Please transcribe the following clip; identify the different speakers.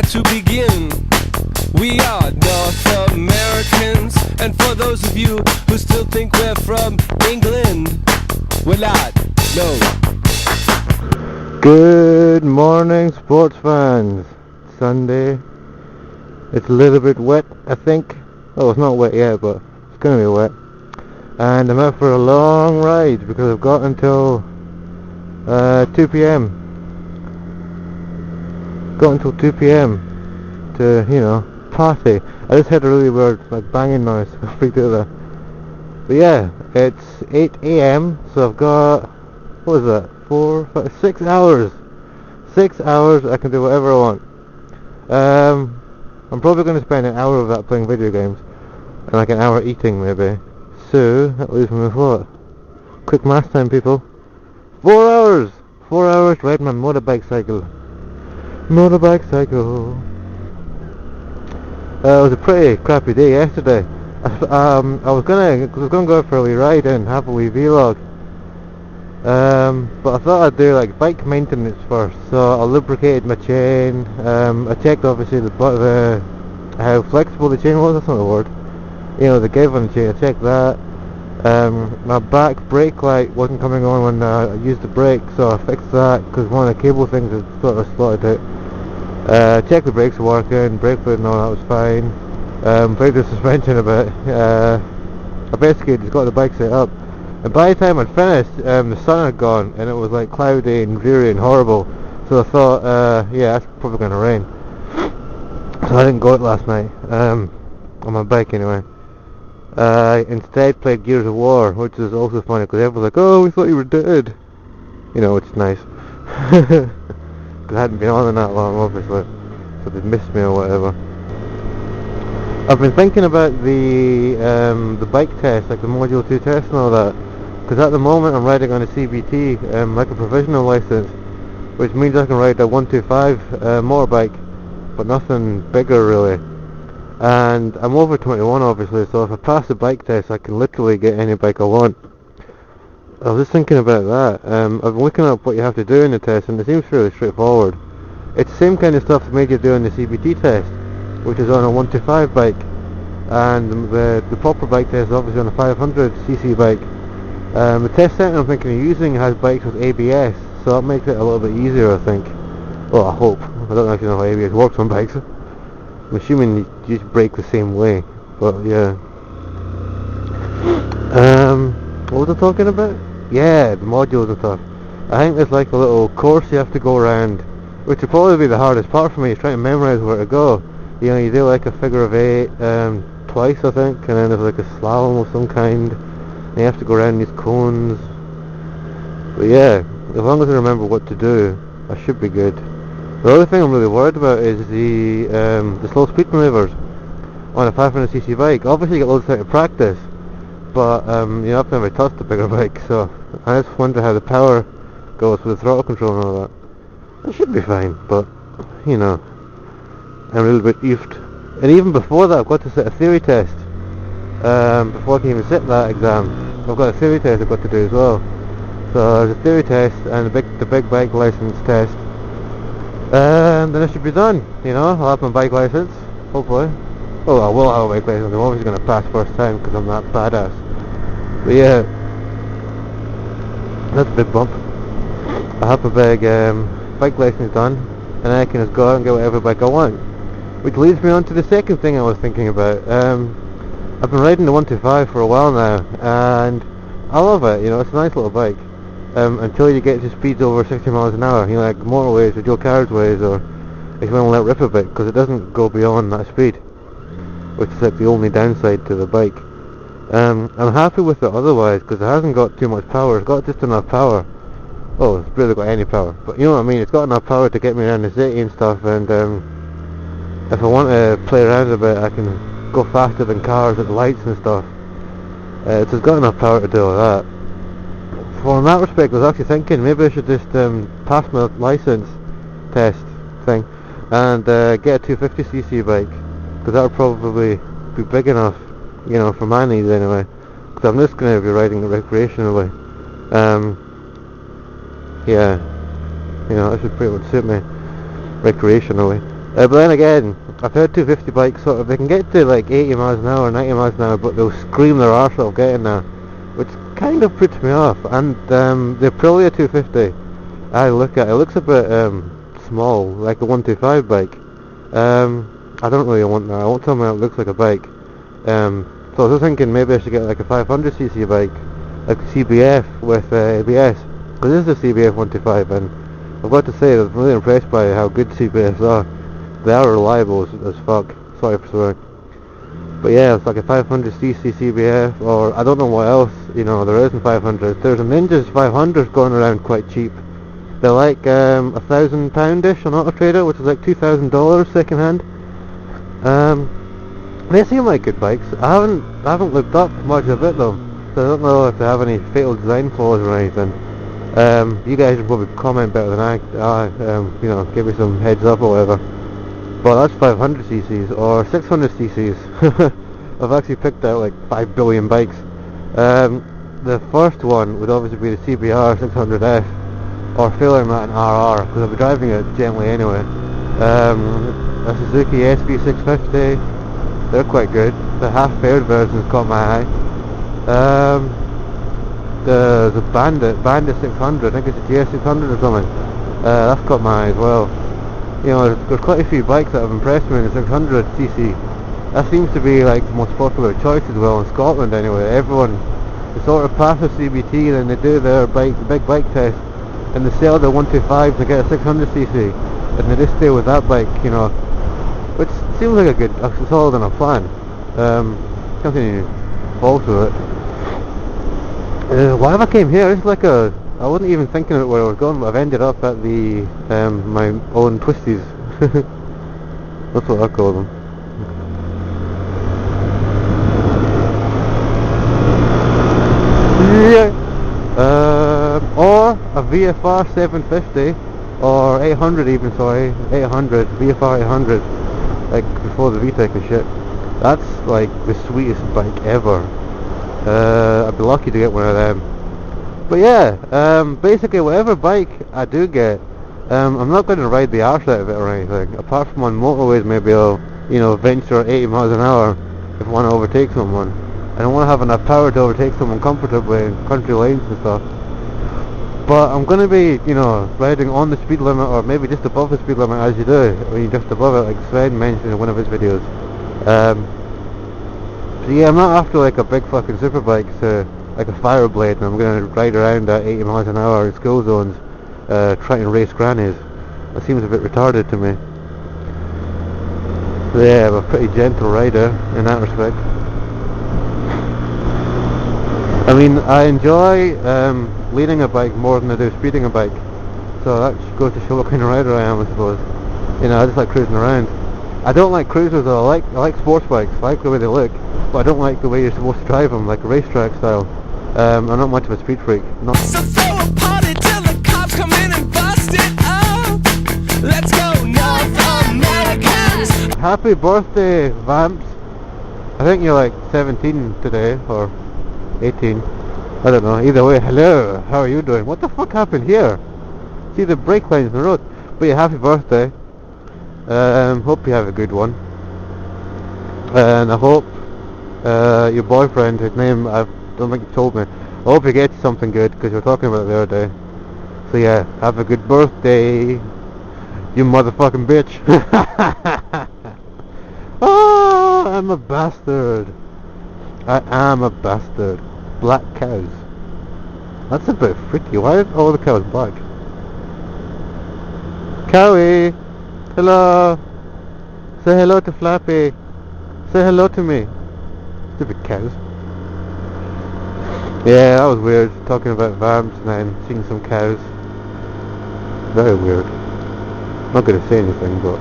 Speaker 1: to begin. We are North Americans, and for those of you who still think we're from England, we're not, no.
Speaker 2: Good morning, sports fans. Sunday. It's a little bit wet, I think. Oh, it's not wet yet, but it's gonna be wet. And I'm out for a long ride because I've got until 2 p.m. Got until 2 p.m. to, party. I just heard a really weird, banging noise. I freaked out there. But yeah, it's 8 a.m. So I've got, what is that? 4, 5, 6 hours. 6 hours. I can do whatever I want. I'm probably going to spend an hour of that playing video games, and an hour eating maybe. So that leaves me with what? Quick math time, people. 4 hours. 4 hours riding my motorbike cycle. It was a pretty crappy day yesterday. I was gonna go out for a wee ride and have a wee vlog. But I thought I'd do bike maintenance first. So I lubricated my chain. I checked obviously how flexible the chain was. That's not the word. The give on the chain. I checked that. My back brake light wasn't coming on when I used the brake, so I fixed that because one of the cable things had sort of slotted out. Checked the brakes were working, brake fluid and all that was fine. Played the suspension a bit. I basically just got the bike set up. And by the time I'd finished, the sun had gone and it was cloudy and dreary and horrible. So I thought, yeah, that's probably going to rain. So I didn't go out last night, on my bike anyway. Instead played Gears of War, which is also funny because everyone's like, oh, we thought you were dead. Which is nice. Because I hadn't been on in that long, obviously. So they'd missed me or whatever. I've been thinking about the bike test, the Module 2 test and all that. Because at the moment I'm riding on a CBT, a provisional license, which means I can ride a 125 motorbike, but nothing bigger really. And I'm over 21 obviously, so if I pass the bike test I can literally get any bike I want. I was just thinking about that. I've been looking up what you have to do in the test and it seems fairly straightforward. It's the same kind of stuff that made you do in the CBT test, which is on a 125 bike. And the proper bike test is obviously on a 500cc bike. The test centre I'm thinking of using has bikes with ABS, so that makes it a little bit easier I think. Well, I hope. I don't actually know how ABS works on bikes. I'm assuming you just brake the same way, but yeah. What was I talking about? Yeah, the modules and stuff. I think there's a little course you have to go around, which will probably be the hardest part for me, is trying to memorise where to go. You do a figure of 8 twice I think, and then there's a slalom of some kind, and you have to go around these cones. But yeah, as long as I remember what to do, I should be good. The other thing I'm really worried about is the slow speed maneuvers on a 500cc bike. Obviously you get loads of time to practice, but I've never touched a bigger bike, so I just wonder how the power goes with the throttle control and all that. It should be fine, but I'm a little bit oofed. And even before that I've got to sit a theory test. Before I can even sit that exam, I've got a theory test I've got to do as well. So there's a theory test and the big bike license test. And then I should be done, I'll have my bike license, hopefully. Oh, I will have a bike license, I'm obviously going to pass first time because I'm that badass. But yeah, that's a big bump. I have a big bike license done, and I can just go out and get whatever bike I want. Which leads me on to the second thing I was thinking about. I've been riding the 125 for a while now, and I love it, it's a nice little bike. Until you get to speeds over 60 miles an hour, like motorways or dual carriageways, or if you want to let rip a bit, because it doesn't go beyond that speed, which is the only downside to the bike. I'm happy with it otherwise, because it hasn't got too much power. It's got just enough power. Oh, it's barely got any power, but you know what I mean, it's got enough power to get me around the city and stuff, and if I want to play around a bit I can go faster than cars at the lights and stuff. It's got enough power to do all that. Well, in that respect I was actually thinking maybe I should just pass my license test thing and get a 250cc bike, because that would probably be big enough, for my needs anyway, because I'm just going to be riding it recreationally. Yeah, that should pretty much suit me recreationally. But then again, I've heard 250 bikes sort of, they can get to like 80 miles an hour, 90 miles an hour, but they'll scream their arse off getting there, which kind of puts me off. And the Aprilia 250, I look at it, looks a bit small, like a 125 bike. I don't really want that. I want something that looks like a bike. So I was thinking maybe I should get like a 500cc bike, like a CBF with ABS, because this is a CBF 125, and I've got to say that I'm really impressed by how good CBS are. They are reliable as fuck. Sorry for swearing. But yeah, it's like a 500cc CBF, or I don't know what else, you know, there isn't 500. There's a Ninjas 500 going around quite cheap. They're like £1,000-ish on Auto Trader, which is like $2,000 second hand. They seem like good bikes. I haven't looked up much of it though, so I don't know if they have any fatal design flaws or anything. You guys can probably comment better than I, you know, give me some heads up or whatever. But that's 500cc's or 600cc's. I've actually picked out like 5 billion bikes. The first one would obviously be the CBR 600F, or failing that an RR, because I'll be driving it gently anyway. A Suzuki SB650, they're quite good. The half-faired version's caught my eye. The Bandit 600, I think it's a GS600 or something. That's caught my eye as well. You know, there's quite a few bikes that have impressed me in the 600cc. That seems to be like the most popular choice as well in Scotland anyway. Everyone, they sort of pass a CBT, then they do their big bike test, and they sell their 125s and get a 600cc, and they just stay with that bike, you know. Which seems like a solid enough plan. Can't see any faults with it. Why have I came here? It's like I wasn't even thinking about where I was going, but I've ended up at the my own twisties. That's what I call them. Yeah. Or a VFR 750, or 800 even, sorry, 800, VFR 800, like before the VTEC and shit. That's like the sweetest bike ever. I'd be lucky to get one of them. But yeah, basically whatever bike I do get, I'm not going to ride the arse out of it or anything. Apart from on motorways, maybe I'll, you know, venture at 80 miles an hour if I want to overtake someone. I don't want to have enough power to overtake someone comfortably in country lanes and stuff. But I'm going to be, you know, riding on the speed limit, or maybe just above the speed limit as you do, when you're just above it, like Sven mentioned in one of his videos. So yeah, I'm not after like a big fucking super bike, so like a Fireblade, and I'm going to ride around at 80 miles an hour in school zones, trying to race grannies. That seems a bit retarded to me. So yeah, I'm a pretty gentle rider in that respect. I mean, I enjoy leading a bike more than I do speeding a bike, so that goes to show what kind of rider I am, I suppose. You know, I just like cruising around. I don't like cruisers though. I like sports bikes. I like the way they look, but I don't like the way you're supposed to drive them, like a racetrack style. I'm not much of a speed freak. Not
Speaker 1: So throw a party till the cops come in and bust it up. Let's go North Americans.
Speaker 2: Happy birthday, Vamps. I think you're like 17 today, or 18. I don't know. Either way, hello. How are you doing? What the fuck happened here? See the brake lines in the road. But yeah, happy birthday. Hope you have a good one. And I hope your boyfriend, his name, I don't think you told me. I hope he gets something good, because you were talking about it the other day. So yeah, have a good birthday, you motherfucking bitch. Oh, I'm a bastard. I am a bastard. Black cows. That's a bit freaky. Why are all the cows black? Cowie! Hello! Say hello to Flappy! Say hello to me! Stupid cows. Yeah, that was weird, talking about vamps and then seeing some cows. Very weird. Not gonna say anything, but...